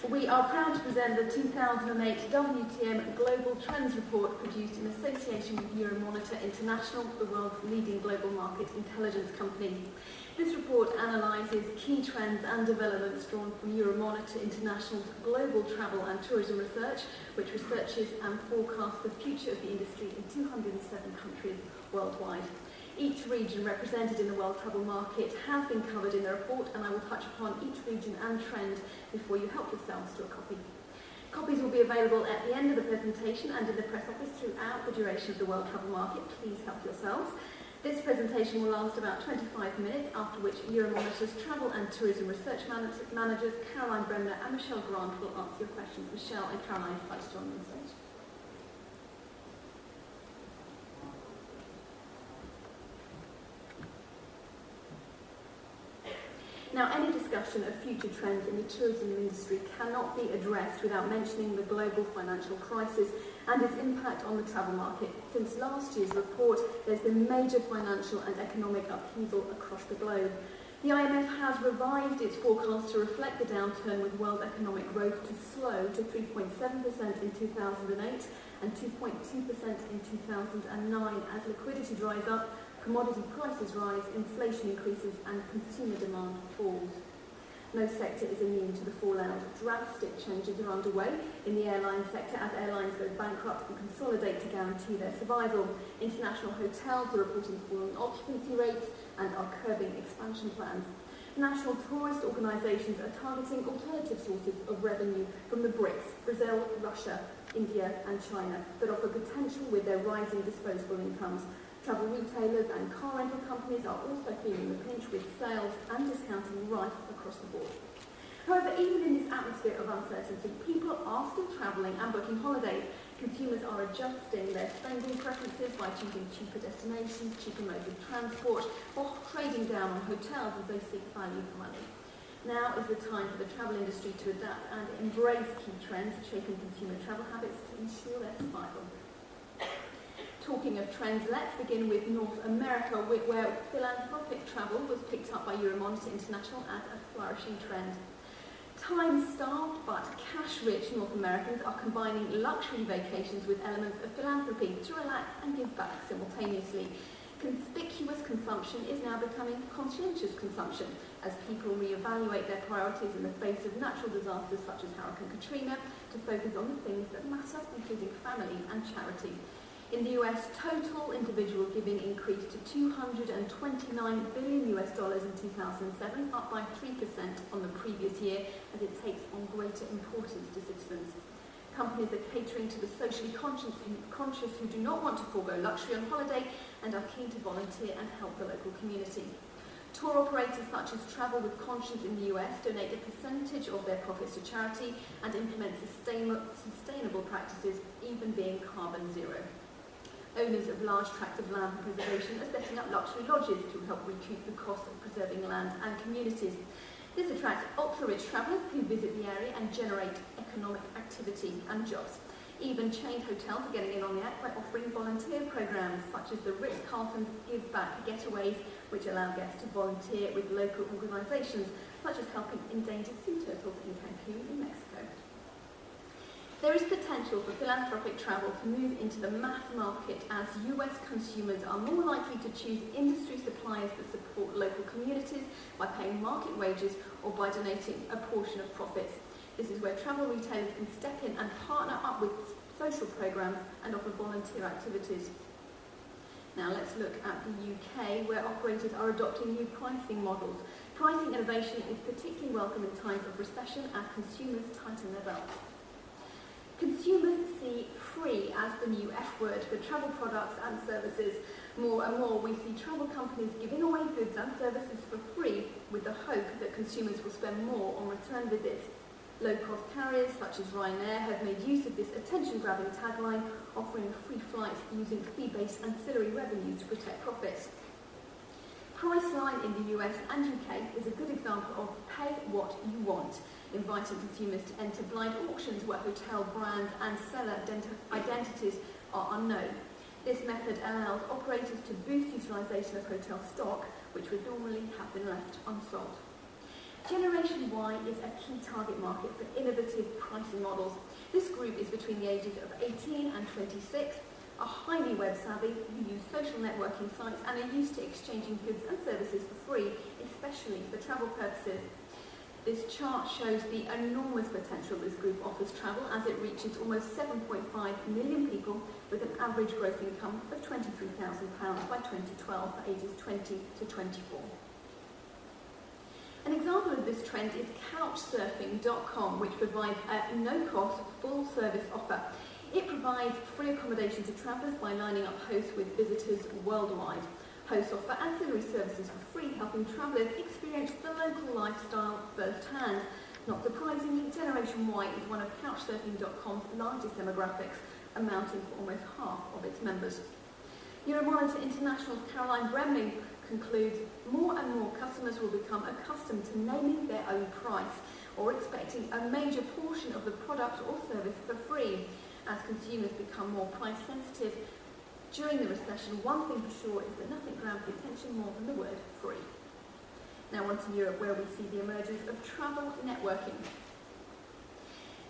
We are proud to present the 2008 WTM Global Trends Report produced in association with Euromonitor International, the world's leading global market intelligence company. This report analyses key trends and developments drawn from Euromonitor International's global travel and tourism research, which researches and forecasts the future of the industry in 207 countries worldwide. Each region represented in the world travel market has been covered in the report, and I will touch upon each region and trend before you help yourselves to a copy. Copies will be available at the end of the presentation and in the press office throughout the duration of the world travel market. Please help yourselves. This presentation will last about 25 minutes, after which Euromonitor's travel and tourism research managers Caroline Bremner and Michelle Grant will answer your questions. Michelle and Caroline, if I join on stage. Now, any discussion of future trends in the tourism industry cannot be addressed without mentioning the global financial crisis and its impact on the travel market. Since last year's report, there's been major financial and economic upheaval across the globe. The IMF has revised its forecast to reflect the downturn, with world economic growth to slow to 3.7% in 2008 and 2.2% in 2009 as liquidity dries up, commodity prices rise, inflation increases and consumer demand falls. No sector is immune to the fallout. Drastic changes are underway in the airline sector as airlines go bankrupt and consolidate to guarantee their survival. International hotels are reporting falling occupancy rates and are curbing expansion plans. National tourist organisations are targeting alternative sources of revenue from the BRICS, Brazil, Russia, India and China, that offer potential with their rising disposable incomes. Travel retailers and car rental companies are also feeling the pinch, with sales and discounting rife across the board. However, even in this atmosphere of uncertainty, people are still travelling and booking holidays. Consumers are adjusting their spending preferences by choosing cheaper destinations, cheaper modes of transport, or trading down on hotels as they seek value for money. Now is the time for the travel industry to adapt and embrace key trends shaping consumer travel habits to ensure their survival. Talking of trends, let's begin with North America, where philanthropic travel was picked up by Euromonitor International as a flourishing trend. Time-starved but cash-rich North Americans are combining luxury vacations with elements of philanthropy to relax and give back simultaneously. Conspicuous consumption is now becoming conscientious consumption as people reevaluate their priorities in the face of natural disasters such as Hurricane Katrina to focus on the things that matter, including family and charity. In the US, total individual giving increased to $229 billion in 2007, up by 3% on the previous year, as it takes on greater importance to citizens. Companies are catering to the socially conscious who do not want to forego luxury on holiday and are keen to volunteer and help the local community. Tour operators such as Travel with Conscience in the US donate a percentage of their profits to charity and implement sustainable practices, even being carbon zero. Owners of large tracts of land for preservation are setting up luxury lodges to help recoup the cost of preserving land and communities. This attracts ultra-rich travellers who visit the area and generate economic activity and jobs. Even chained hotels are getting in on the act by offering volunteer programmes such as the Ritz-Carlton Give Back Getaways, which allow guests to volunteer with local organisations such as helping endangered sea turtles in Cancun in Mexico. There is potential for philanthropic travel to move into the mass market as US consumers are more likely to choose industry suppliers that support local communities by paying market wages or by donating a portion of profits. This is where travel retailers can step in and partner up with social programmes and offer volunteer activities. Now let's look at the UK, where operators are adopting new pricing models. Pricing innovation is particularly welcome in times of recession as consumers tighten their belts. Consumers see free as the new F word for travel products and services. More and more, we see travel companies giving away goods and services for free with the hope that consumers will spend more on return visits. Low-cost carriers such as Ryanair have made use of this attention-grabbing tagline, offering free flights using fee-based ancillary revenues to protect profits. Priceline in the US and UK is a good example of pay what you want, inviting consumers to enter blind auctions where hotel brands and seller identities are unknown. This method allows operators to boost utilisation of hotel stock, which would normally have been left unsold. Generation Y is a key target market for innovative pricing models. This group is between the ages of 18 and 26, are highly web-savvy, who use social networking sites and are used to exchanging goods and services for free, especially for travel purposes. This chart shows the enormous potential this group offers travel as it reaches almost 7.5 million people with an average gross income of £23,000 by 2012 for ages 20 to 24. An example of this trend is couchsurfing.com, which provides a no-cost, full-service offer. It provides free accommodation to travellers by lining up hosts with visitors worldwide. Hosts offer ancillary services for free, helping travellers experience the local lifestyle firsthand. Not surprisingly, Generation Y is one of couchsurfing.com's largest demographics, amounting to almost half of its members. Euromonitor International's Caroline Bremling concludes more and more customers will become accustomed to naming their own price or expecting a major portion of the product or service for free. As consumers become more price sensitive during the recession, one thing for sure is that nothing grabs the attention more than the word free. Now on to Europe, where we see the emergence of travel networking.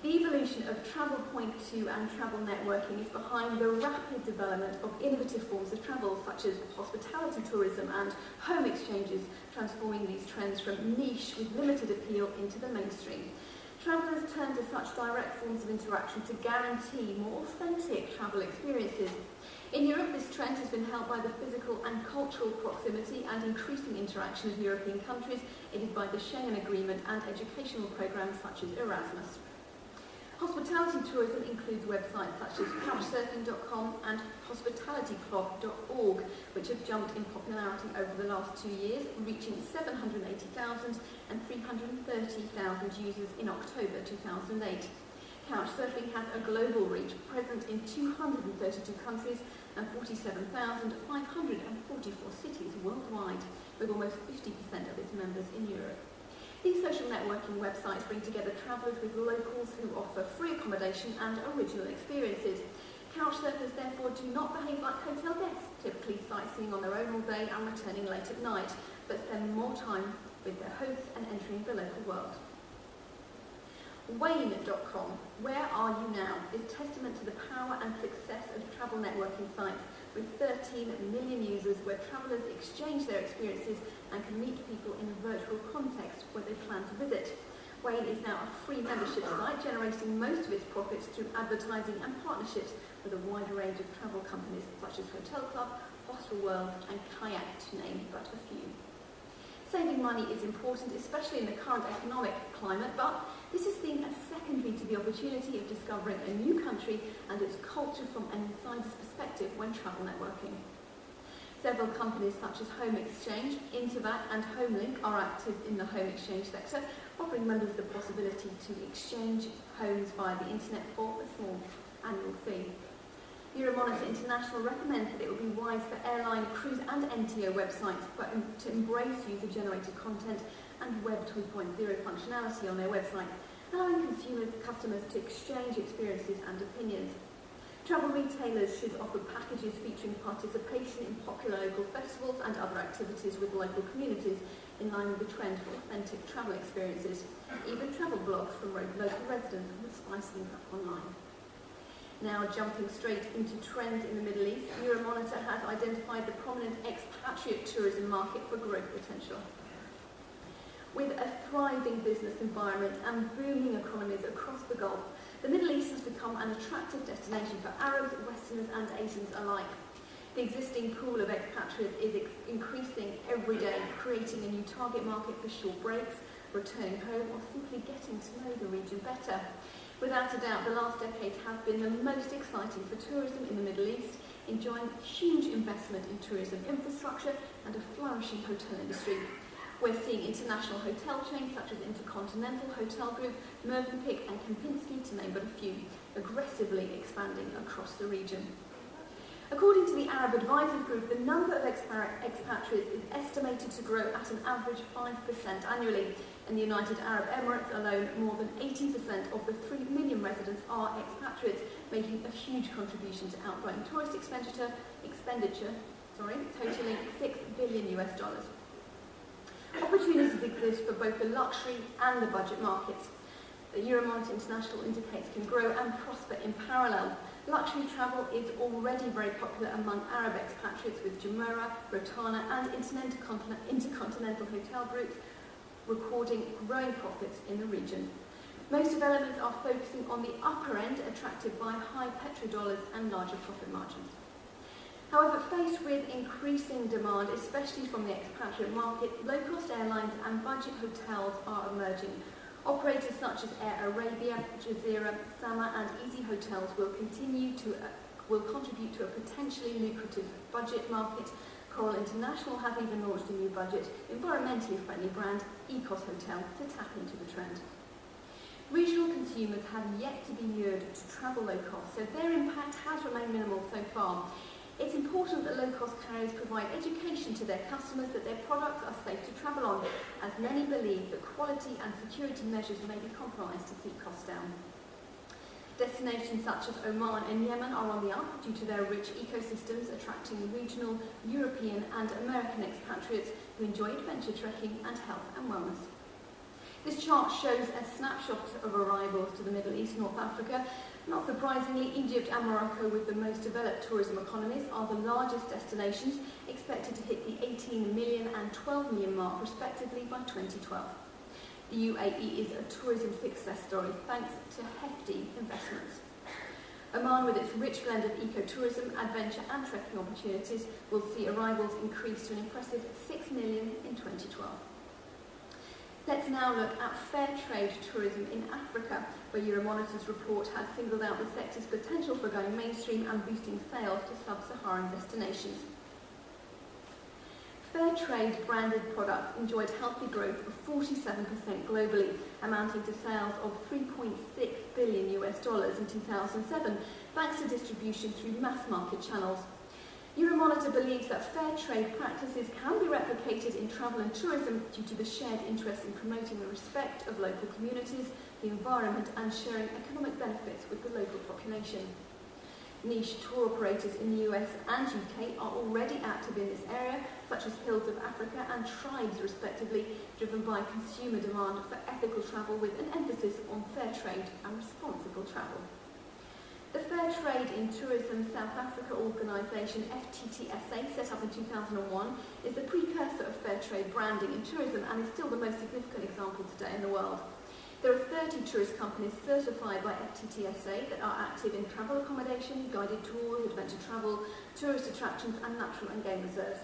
The evolution of Travel Point2 and travel networking is behind the rapid development of innovative forms of travel, such as hospitality tourism and home exchanges, transforming these trends from niche with limited appeal into the mainstream. Travellers turn to such direct forms of interaction to guarantee more authentic travel experiences. In Europe, this trend has been helped by the physical and cultural proximity and increasing interaction of European countries, aided by the Schengen Agreement and educational programmes such as Erasmus. Hospitality tourism includes websites such as couchsurfing.com and hospitalityclub.org, which have jumped in popularity over the last 2 years, reaching 780,000 and 330,000 users in October 2008. Couchsurfing has a global reach, present in 232 countries and 47,544 cities worldwide, with almost 50% of its members in Europe. These social networking websites bring together travellers with locals who offer free accommodation and original experiences. Couchsurfers therefore do not behave like hotel guests, typically sightseeing on their own all day and returning late at night, but spend more time with their hosts and entering the local world. Wayne.com, Where Are You Now, is testament to the power and success of travel networking sites, with 13 million users where travellers exchange their experiences and can meet people in a virtual context where they plan to visit. Wayne is now a free membership site, generating most of its profits through advertising and partnerships with a wide range of travel companies such as Hotel Club, Hostel World and Kayak, to name but a few. Saving money is important, especially in the current economic climate, but this is seen as secondary to the opportunity of discovering a new country and its culture from an insider's perspective when travel networking. Several companies such as Home Exchange, Intervac and Homelink are active in the home exchange sector, offering members the possibility to exchange homes via the internet for a small annual fee. Euromonitor International recommends that it would be wise for airline, cruise and NTO websites to embrace user-generated content and Web 2.0 functionality on their websites, allowing customers to exchange experiences and opinions. Travel retailers should offer packages featuring participation in popular local festivals and other activities with local communities, in line with the trend for authentic travel experiences. Even travel blogs from local residents would spice things up online. Now jumping straight into trends in the Middle East, Euromonitor has identified the prominent expatriate tourism market for growth potential. With a thriving business environment and booming economies across the Gulf, the Middle East has become an attractive destination for Arabs, Westerners and Asians alike. The existing pool of expatriates is increasing every day, creating a new target market for short breaks, returning home or simply getting to know the region better. Without a doubt, the last decade has been the most exciting for tourism in the Middle East, enjoying huge investment in tourism infrastructure and a flourishing hotel industry. We're seeing international hotel chains such as Intercontinental Hotel Group, Mövenpick and Kempinski, to name but a few, aggressively expanding across the region. According to the Arab Advisors Group, the number of expatriates is estimated to grow at an average 5% annually. In the United Arab Emirates alone, more than 80% of the 3 million residents are expatriates, making a huge contribution to outgoing tourist expenditure, totaling $6 billion. Opportunities opportunities exist for both the luxury and the budget markets. The Euromonitor International indicates can grow and prosper in parallel. Luxury travel is already very popular among Arab expatriates, with Jumeirah, Rotana and intercontinental hotel groups recording growing profits in the region. Most developments are focusing on the upper end, attracted by high petrodollars and larger profit margins. However, faced with increasing demand, especially from the expatriate market, low-cost airlines and budget hotels are emerging. Operators such as Air Arabia, Jazeera, Sama and Easy Hotels will contribute to a potentially lucrative budget market. Coral International have even launched a new budget, environmentally friendly brand, Ecos Hotel, to tap into the trend. Regional consumers have yet to be lured to travel low cost, so their impact has remained minimal so far. It's important that low-cost carriers provide education to their customers that their products are safe to travel on, as many believe that quality and security measures may be compromised to keep costs down. Destinations such as Oman and Yemen are on the up due to their rich ecosystems, attracting regional, European and American expatriates who enjoy adventure trekking and health and wellness. This chart shows a snapshot of arrivals to the Middle East, North Africa. Not surprisingly, Egypt and Morocco, with the most developed tourism economies, are the largest destinations, expected to hit the 18 million and 12 million mark respectively by 2012. The UAE is a tourism success story thanks to hefty investments. Oman, with its rich blend of ecotourism, adventure and trekking opportunities, will see arrivals increase to an impressive 6 million in 2012. Let's now look at fair trade tourism in Africa, where Euromonitor's report has singled out the sector's potential for going mainstream and boosting sales to sub-Saharan destinations. Fair trade branded products enjoyed healthy growth of 47% globally, amounting to sales of $3.6 billion in 2007, thanks to distribution through mass market channels. Euromonitor believes that fair trade practices can be replicated in travel and tourism due to the shared interest in promoting the respect of local communities, the environment and sharing economic benefits with the local population. Niche tour operators in the US and UK are already active in this area, such as Hills of Africa and Tribes respectively, driven by consumer demand for ethical travel with an emphasis on fair trade and responsible travel. The Fair Trade in Tourism South Africa organisation FTTSA, set up in 2001, is the precursor of fair trade branding in tourism and is still the most significant example today in the world. There are 30 tourist companies certified by FTTSA that are active in travel accommodation, guided tours, adventure travel, tourist attractions and natural and game reserves.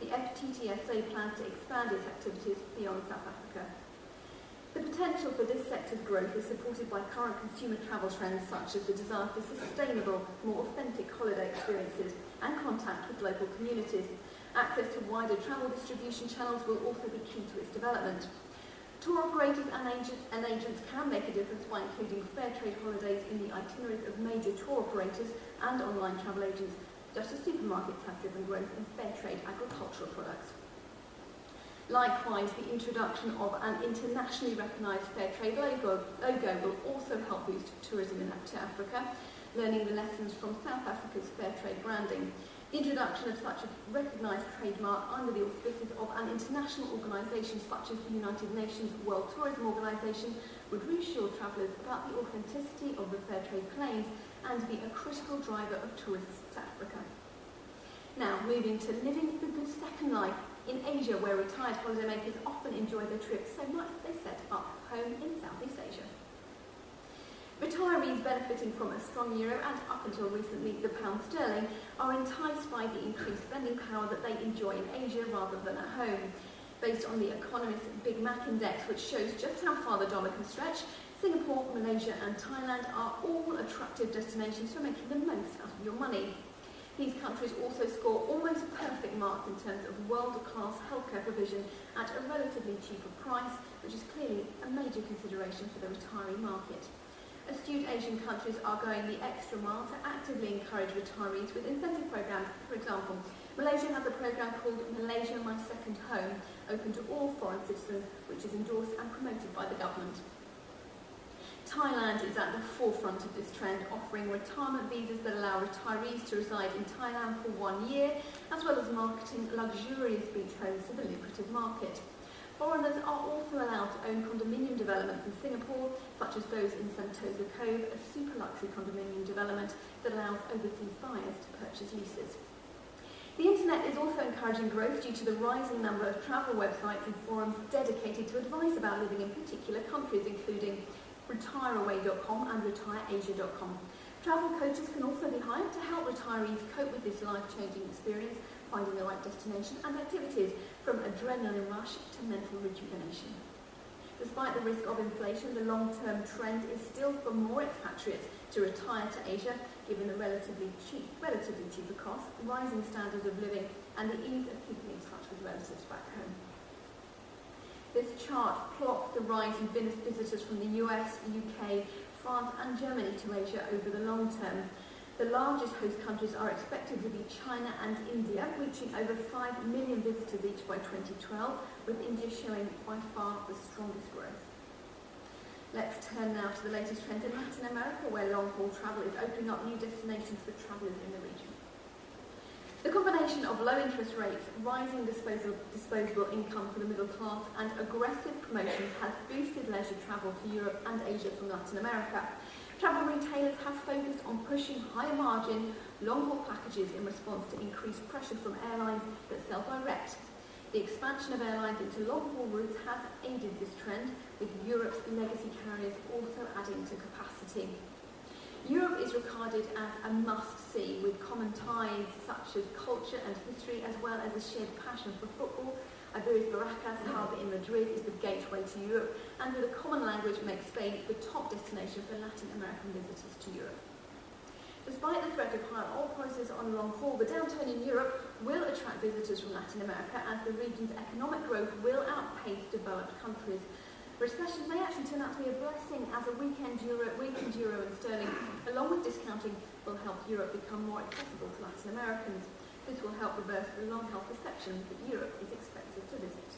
The FTTSA plans to expand its activities beyond South Africa. The potential for this sector's growth is supported by current consumer travel trends such as the desire for sustainable, more authentic holiday experiences and contact with local communities. Access to wider travel distribution channels will also be key to its development. Tour operators and agents can make a difference by including fair trade holidays in the itineraries of major tour operators and online travel agents, just as supermarkets have driven growth in fair trade agricultural products. Likewise, the introduction of an internationally recognised fair trade logo will also help boost tourism to Africa, learning the lessons from South Africa's fair trade branding. The introduction of such a recognised trademark under the auspices of an international organisation such as the United Nations World Tourism Organization would reassure travellers about the authenticity of the fair trade claims and be a critical driver of tourists to Africa. Now, moving to living the good second life in Asia, where retired holidaymakers often enjoy their trips so much that they set up home in Southeast Asia. Retirees benefiting from a strong euro and, up until recently, the pound sterling, are enticed by the increased spending power that they enjoy in Asia rather than at home. Based on the Economist Big Mac Index, which shows just how far the dollar can stretch, Singapore, Malaysia and Thailand are all attractive destinations for making the most out of your money. These countries also score almost perfect marks in terms of world-class healthcare provision at a relatively cheaper price, which is clearly a major consideration for the retiree market. Astute Asian countries are going the extra mile to actively encourage retirees with incentive programs. For example, Malaysia has a program called Malaysia My Second Home, open to all foreign citizens, which is endorsed and promoted by the government. Thailand is at the forefront of this trend, offering retirement visas that allow retirees to reside in Thailand for 1 year, as well as marketing luxurious beach homes to the lucrative market. Foreigners are also allowed to own condominium developments in Singapore, such as those in Sentosa Cove, a super luxury condominium development that allows overseas buyers to purchase leases. The internet is also encouraging growth due to the rising number of travel websites and forums dedicated to advice about living in particular countries, including retireaway.com and retireasia.com. Travel coaches can also be hired to help retirees cope with this life-changing experience, finding the right destination and activities, from adrenaline rush to mental rejuvenation. Despite the risk of inflation, the long-term trend is still for more expatriates to retire to Asia, given the relatively cheaper costs, rising standards of living, and the ease of keeping in touch with relatives back home. This chart plots the rise in visitors from the US, UK, France and Germany to Asia over the long term. The largest host countries are expected to be China and India, reaching over 5 million visitors each by 2012, with India showing by far the strongest growth. Let's turn now to the latest trends in Latin America, where long-haul travel is opening up new destinations for travellers in the region. The combination of low interest rates, rising disposable income for the middle class, and aggressive promotions has boosted leisure travel to Europe and Asia from Latin America. Travel retailers have focused on pushing higher margin, long-haul packages in response to increased pressure from airlines that sell direct. The expansion of airlines into long-haul routes has aided this trend, with Europe's legacy carriers also adding to capacity. Europe is regarded as a must-see, with common ties such as culture and history, as well as a shared passion for football. Iberia's Baracas harbour in Madrid is the gateway to Europe, and with a common language makes Spain the top destination for Latin American visitors to Europe. Despite the threat of higher oil prices on long haul, the downturn in Europe will attract visitors from Latin America, as the region's economic growth will outpace developed countries. Recessions may actually turn out to be a blessing, as a weakened euro and sterling, along with discounting, will help Europe become more accessible to Latin Americans. This will help reverse the long-held perception that Europe is expensive to visit.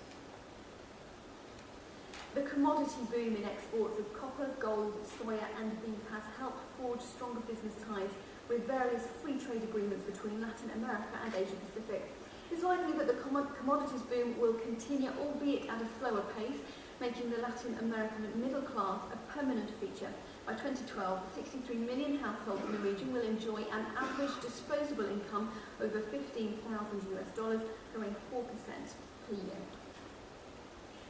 The commodity boom in exports of copper, gold, soya and beef has helped forge stronger business ties with various free trade agreements between Latin America and Asia Pacific. It's likely that the commodities boom will continue, albeit at a slower pace, making the Latin American middle class a permanent feature. By 2012, 63 million households in the region will enjoy an average disposable income over $15,000 US, growing 4% per year.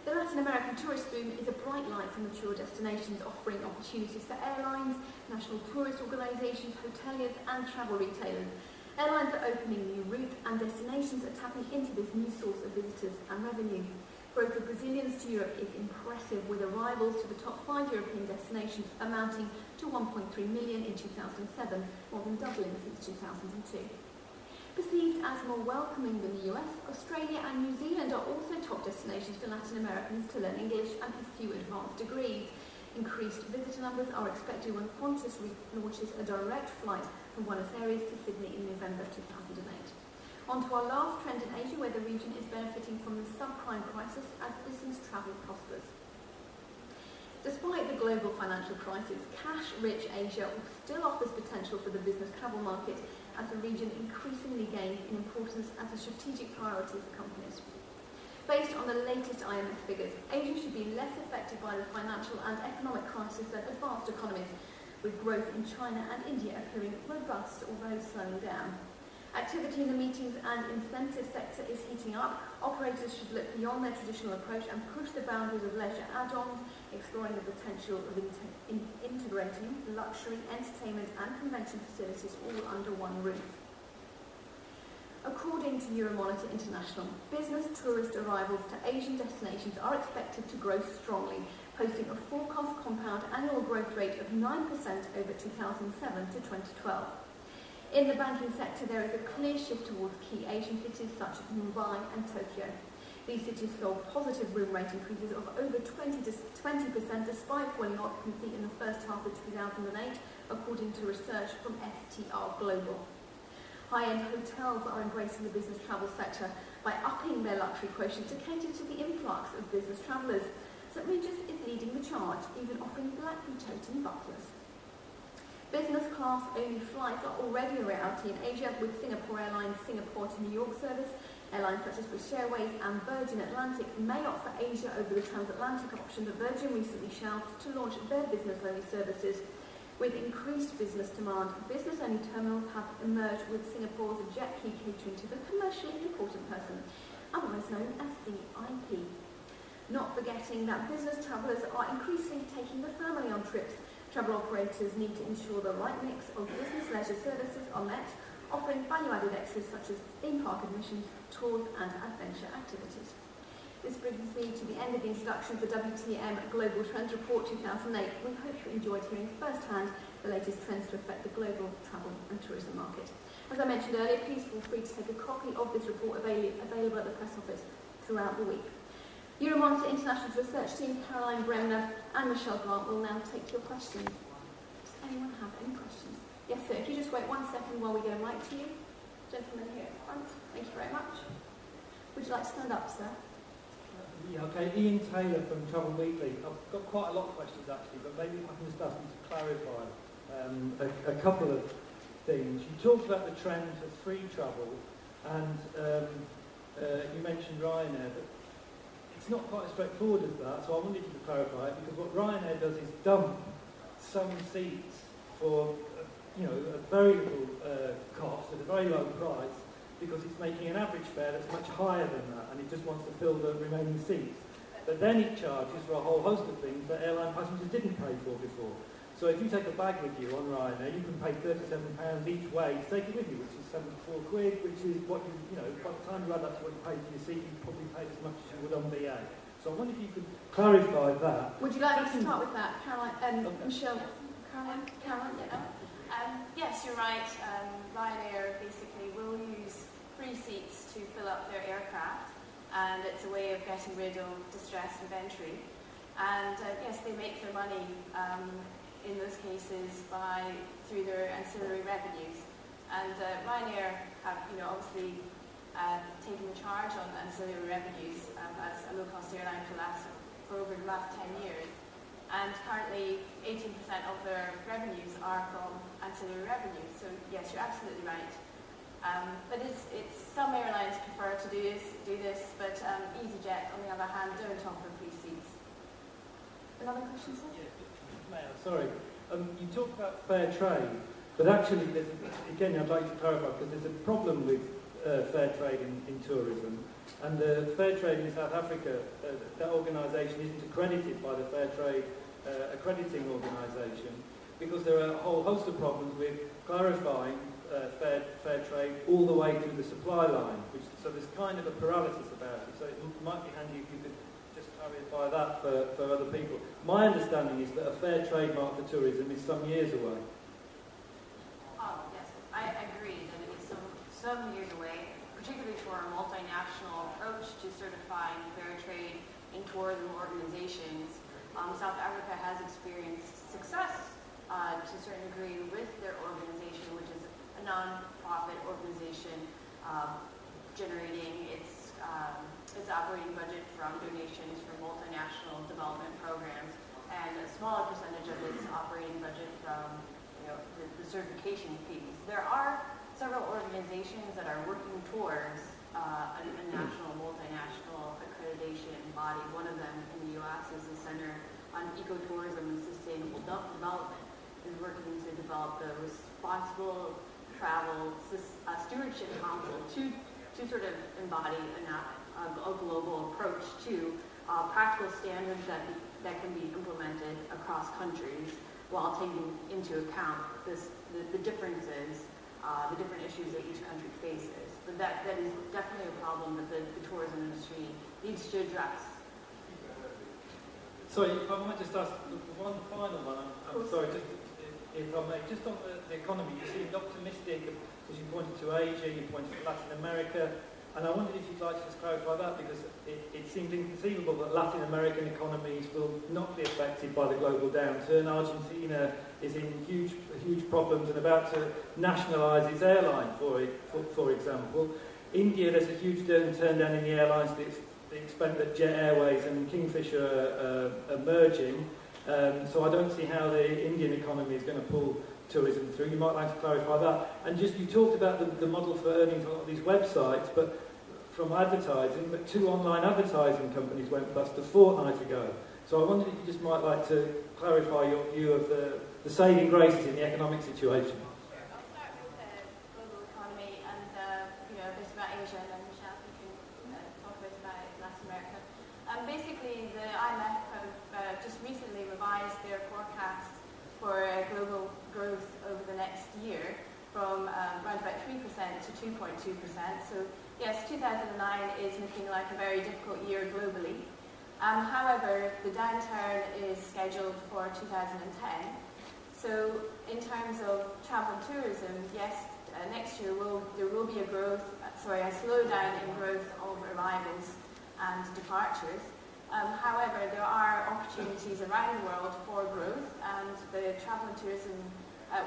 The Latin American tourist boom is a bright light for mature destinations, offering opportunities for airlines, national tourist organisations, hoteliers and travel retailers. Airlines are opening new routes, and destinations are tapping into this new source of visitors and revenue. Growth of Brazilians to Europe is impressive, with arrivals to the top 5 European destinations amounting to 1.3 million in 2007, more than doubling since 2002. Perceived as more welcoming than the US, Australia and New Zealand are also top destinations for Latin Americans to learn English and pursue advanced degrees. Increased visitor numbers are expected when Qantas launches a direct flight from Buenos Aires to Sydney in November 2008. On to our last trend in Asia, where the region is benefiting from the subprime crisis as business travel prospers. Despite the global financial crisis, cash-rich Asia still offers potential for the business travel market, as the region increasingly gains in importance as a strategic priority for companies. Based on the latest IMF figures, Asia should be less affected by the financial and economic crisis than advanced economies, with growth in China and India appearing robust, although slowing down. Activity in the meetings and incentive sector is heating up. Operators should look beyond their traditional approach and push the boundaries of leisure add-ons, exploring the potential of integrating luxury, entertainment and convention facilities all under one roof. According to Euromonitor International, business tourist arrivals to Asian destinations are expected to grow strongly, posting a forecast compound annual growth rate of 9% over 2007 to 2012. In the banking sector, there is a clear shift towards key Asian cities such as Mumbai and Tokyo. These cities saw positive room rate increases of over 20% despite falling occupancy in the first half of 2008, according to research from STR Global. High-end hotels are embracing the business travel sector by upping their luxury quotient to cater to the influx of business travellers. St. Regis is leading the charge, even offering black-toting butlers. Business class only flights are already a reality in Asia, with Singapore Airlines' Singapore to New York service Airlines such as British Airways and Virgin Atlantic may opt for Asia over the transatlantic option, but Virgin recently shelved to launch their business-only services. With increased business demand, business-only terminals have emerged, with Singapore's JetKey catering to the commercially important person, otherwise known as CIP. Not forgetting that business travellers are increasingly taking the family on trips. Travel operators need to ensure the right mix of business leisure services are met, offering value-added extras such as in-park admissions, tours and adventure activities. This brings me to the end of the introduction for WTM Global Trends Report 2008. We hope you enjoyed hearing firsthand the latest trends to affect the global travel and tourism market. As I mentioned earlier, please feel free to take a copy of this report available at the press office throughout the week. Euromonitor International's research team, Caroline Bremner and Michelle Grant, will now take your questions. Does anyone have any questions? Yes, sir. If you just wait 1 second while we get a mic to you. Gentleman here at the front. Thank you very much. Would you like to stand up, sir? Yeah, okay. Ian Taylor from Travel Weekly. I've got quite a lot of questions actually, but maybe I can just ask you to clarify a couple of things. You talked about the trend for free travel, and you mentioned Ryanair, but it's not quite as straightforward as that, so I wanted you to clarify it, because what Ryanair does is dump some seats for a very little cost at a very low price, because it's making an average fare that's much higher than that, and it just wants to fill the remaining seats. But then it charges for a whole host of things that airline passengers didn't pay for before. So if you take a bag with you on Ryanair, you can pay £37 each way to take it with you, which is £74, which is what by the time you add that to what you pay for your seat, you probably pay as much as you would on BA. So I wonder if you could clarify that. Would you like me to start with that, Caroline? Michelle? Caroline, yeah. Yes, you're right. Ryanair basically will use free seats to fill up their aircraft, and it's a way of getting rid of distressed inventory. And yes, they make their money in those cases through their ancillary revenues. And Ryanair have, obviously taken the charge on ancillary revenues as a low-cost airline for over the last 10 years. And currently, 18% of their revenues are from ancillary revenues. So yes, you're absolutely right. But it's some airlines prefer to do this, but EasyJet, on the other hand, don't offer free seats. Another question, sir? Yeah, sorry. You talk about fair trade, but actually, again, I'd like to clarify, because there's a problem with fair trade in tourism. And the Fair Trade in South Africa, that organisation isn't accredited by the Fair Trade Accrediting Organisation, because there are a whole host of problems with clarifying fair trade all the way through the supply line. So there's kind of a paralysis about it. So it might be handy if you could just clarify that for other people. My understanding is that a fair trade mark for tourism is some years away. Oh, yes, I agree that it is some years away, particularly for a multinational approach to certifying fair trade in tourism organizations. South Africa has experienced success to a certain degree with their organization, which is a non-profit organization generating its operating budget from donations from multinational development programs, and a smaller percentage of its operating budget from the certification fees. There are several organizations that are working towards a national, multinational accreditation body. One of them in the U.S. is the Center on Ecotourism and Sustainable Development, is working to develop the Responsible Travel Stewardship Council to sort of embody a global approach to practical standards that can be implemented across countries while taking into account the differences, the different issues that each country faces. But that is definitely a problem that the tourism industry needs to address. Sorry, if I might just ask one final one. I'm sorry, just if I may, just on the economy, you seemed optimistic as you pointed to Asia, you pointed to Latin America, and I wondered if you'd like to just clarify that, because it seems inconceivable that Latin American economies will not be affected by the global downturn. Argentina is in huge problems and about to nationalise its airline, for example. India, there's a huge turn down in the airlines to the extent that Jet Airways and Kingfisher are merging. So I don't see how the Indian economy is going to pull tourism through. You might like to clarify that. And just, you talked about the model for earnings on these websites, but from advertising, but 2 online advertising companies went bust a fortnight ago. So I wondered if you just might like to clarify your view of the saving graces in the economic situation. Sure. I'll start with the global economy and a bit about Asia, and then Michelle, you can talk a bit about Latin America. Basically, the IMF have just recently revised their forecast for global growth over the next year from around about 3% to 2.2%. So yes, 2009 is looking like a very difficult year globally. However, the downturn is scheduled for 2010. So in terms of travel and tourism, yes, next year there will be a slowdown in growth of arrivals and departures. However, there are opportunities around the world for growth, and the travel and tourism,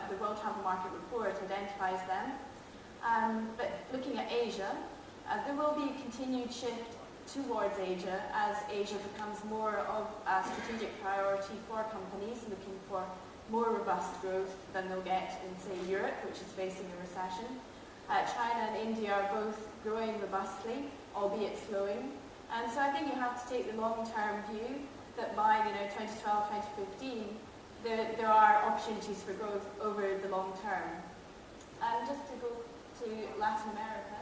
the World Travel Market Report identifies them. But looking at Asia, there will be a continued shift towards Asia as Asia becomes more of a strategic priority for companies looking for more robust growth than they'll get in, say, Europe, which is facing a recession. China and India are both growing robustly, albeit slowing. And so I think you have to take the long-term view that by 2012, 2015, there are opportunities for growth over the long term. Just to go to Latin America,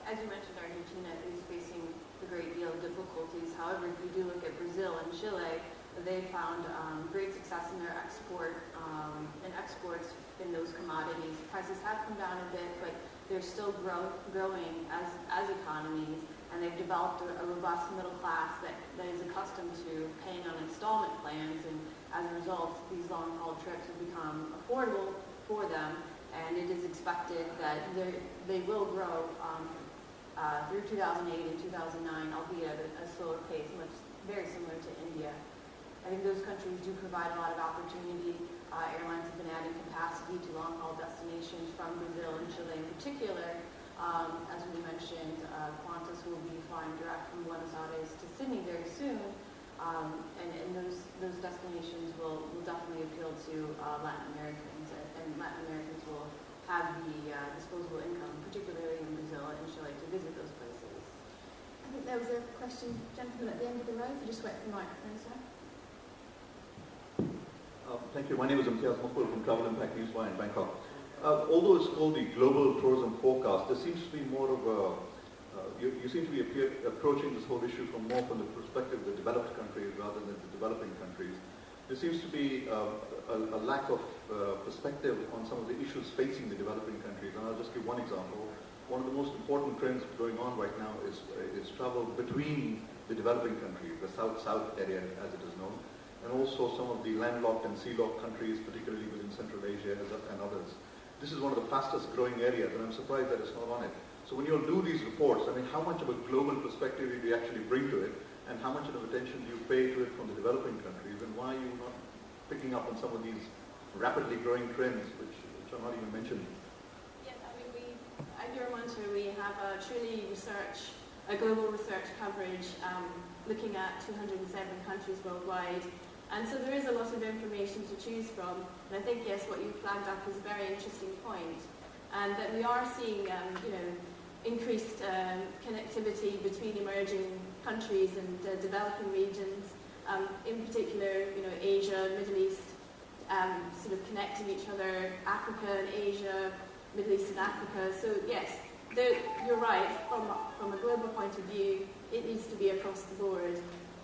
as you mentioned, Argentina is facing a great deal of difficulties. However, if you do look at Brazil and Chile, they found great success in their exports in those commodities. Prices have come down a bit, but they're still growing as economies, and they've developed a robust middle class that is accustomed to paying on installment plans, and as a result, these long-haul trips have become affordable for them, and it is expected that they will grow through 2008 and 2009, albeit at a slower pace, very similar to India. I think those countries do provide a lot of opportunity. Airlines have been adding capacity to long-haul destinations from Brazil and Chile in particular. As we mentioned, Qantas will be flying direct from Buenos Aires to Sydney very soon, and those destinations will definitely appeal to Latin Americans, and Latin Americans will have the disposable income, particularly in Brazil and Chile, to visit those places. I think there was a question, gentleman at the end of the row. If you just wait for the microphone, sir. Thank you. My name is Imtiaz Mukul from Travel Impact Newswire in Bangkok. Although it's called the Global Tourism Forecast, there seems to be more of a, you seem to be approaching this whole issue from the perspective of the developed countries rather than the developing countries. There seems to be a lack of perspective on some of the issues facing the developing countries. And I'll just give one example. One of the most important trends going on right now is travel between the developing countries, the South-South area as it is known, and also some of the landlocked and sea-locked countries, particularly within Central Asia and others. This is one of the fastest growing areas, and I'm surprised that it's not on it. So when you do these reports, I mean, how much of a global perspective do you actually bring to it, and how much of attention do you pay to it from the developing countries, and why are you not picking up on some of these rapidly growing trends, which are not even mentioned? Yes, I mean, at Euromonter, we have a global research coverage looking at 207 countries worldwide. And so there is a lot of information to choose from. And I think, yes, what you flagged up is a very interesting point. And that we are seeing, increased connectivity between emerging countries and developing regions. In particular, Asia, Middle East, sort of connecting each other, Africa and Asia, Middle East and Africa. So yes, you're right. From a global point of view, it needs to be across the board.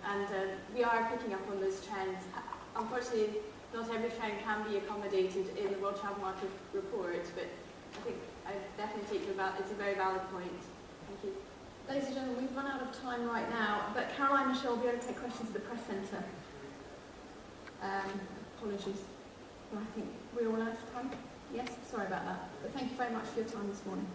And we are picking up on those trends. Unfortunately, not every trend can be accommodated in the World Travel Market Report, but I think I definitely take it's a very valid point. Thank you. Ladies and gentlemen, we've run out of time right now, but Caroline and Michelle will be able to take questions at the press centre. Apologies. Well, I think we're all out of time. Yes, sorry about that. But thank you very much for your time this morning.